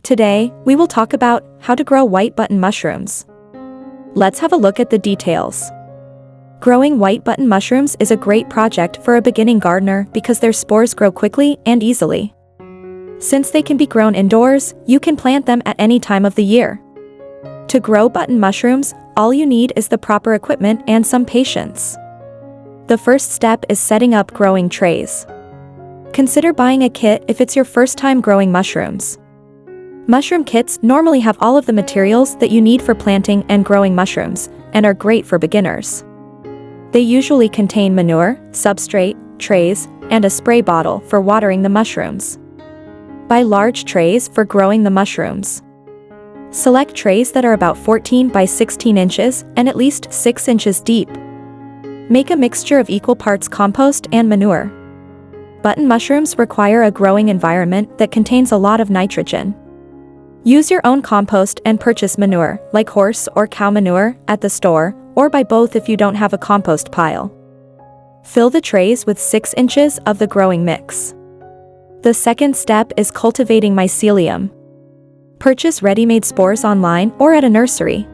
Today, we will talk about how to grow white button mushrooms. Let's have a look at the details. Growing white button mushrooms is a great project for a beginning gardener because their spores grow quickly and easily. Since they can be grown indoors, you can plant them at any time of the year. To grow button mushrooms, all you need is the proper equipment and some patience. The first step is setting up growing trays. Consider buying a kit if it's your first time growing mushrooms. Mushroom kits normally have all of the materials that you need for planting and growing mushrooms, and are great for beginners. They usually contain manure, substrate, trays, and a spray bottle for watering the mushrooms. Buy large trays for growing the mushrooms. Select trays that are about 14 by 16 inches and at least 6 inches deep. Make a mixture of equal parts compost and manure. Button mushrooms require a growing environment that contains a lot of nitrogen. Use your own compost and purchase manure, like horse or cow manure, at the store, or buy both if you don't have a compost pile. Fill the trays with 6 inches of the growing mix. The second step is cultivating mycelium. Purchase ready-made spores online or at a nursery.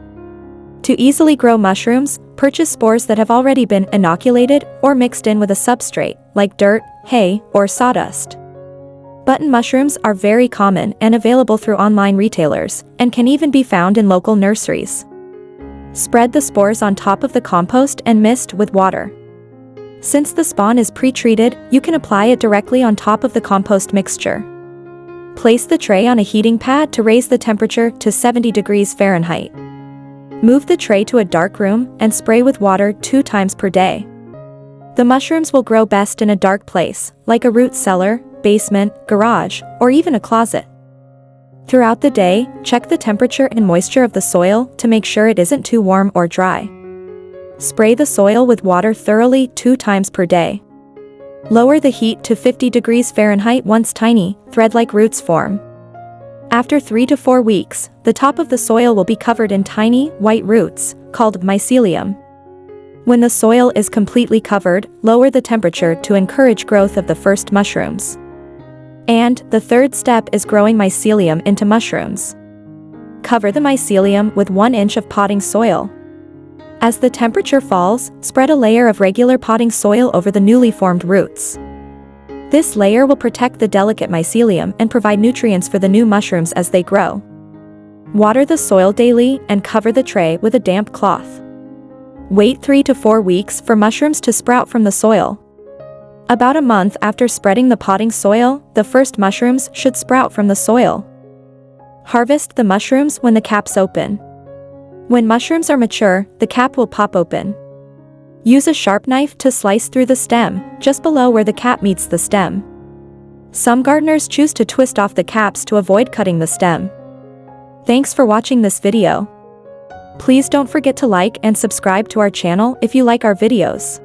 To easily grow mushrooms, purchase spores that have already been inoculated or mixed in with a substrate, like dirt, hay, or sawdust. Button mushrooms are very common and available through online retailers, and can even be found in local nurseries. Spread the spores on top of the compost and mist with water. Since the spawn is pre-treated, you can apply it directly on top of the compost mixture. Place the tray on a heating pad to raise the temperature to 70 degrees Fahrenheit. Move the tray to a dark room and spray with water 2 times per day. The mushrooms will grow best in a dark place, like a root cellar, basement, garage, or even a closet. Throughout the day, check the temperature and moisture of the soil to make sure it isn't too warm or dry. Spray the soil with water thoroughly 2 times per day. Lower the heat to 50 degrees Fahrenheit once tiny, thread-like roots form. After 3 to 4 weeks, the top of the soil will be covered in tiny, white roots, called mycelium. When the soil is completely covered, lower the temperature to encourage growth of the first mushrooms. And the third step is growing mycelium into mushrooms. Cover the mycelium with 1 inch of potting soil. As the temperature falls, spread a layer of regular potting soil over the newly formed roots. This layer will protect the delicate mycelium and provide nutrients for the new mushrooms as they grow. Water the soil daily and cover the tray with a damp cloth. Wait 3 to 4 weeks for mushrooms to sprout from the soil. About a month after spreading the potting soil, the first mushrooms should sprout from the soil. Harvest the mushrooms when the caps open. When mushrooms are mature, the cap will pop open. Use a sharp knife to slice through the stem, just below where the cap meets the stem. Some gardeners choose to twist off the caps to avoid cutting the stem. Thanks for watching this video. Please don't forget to like and subscribe to our channel if you like our videos.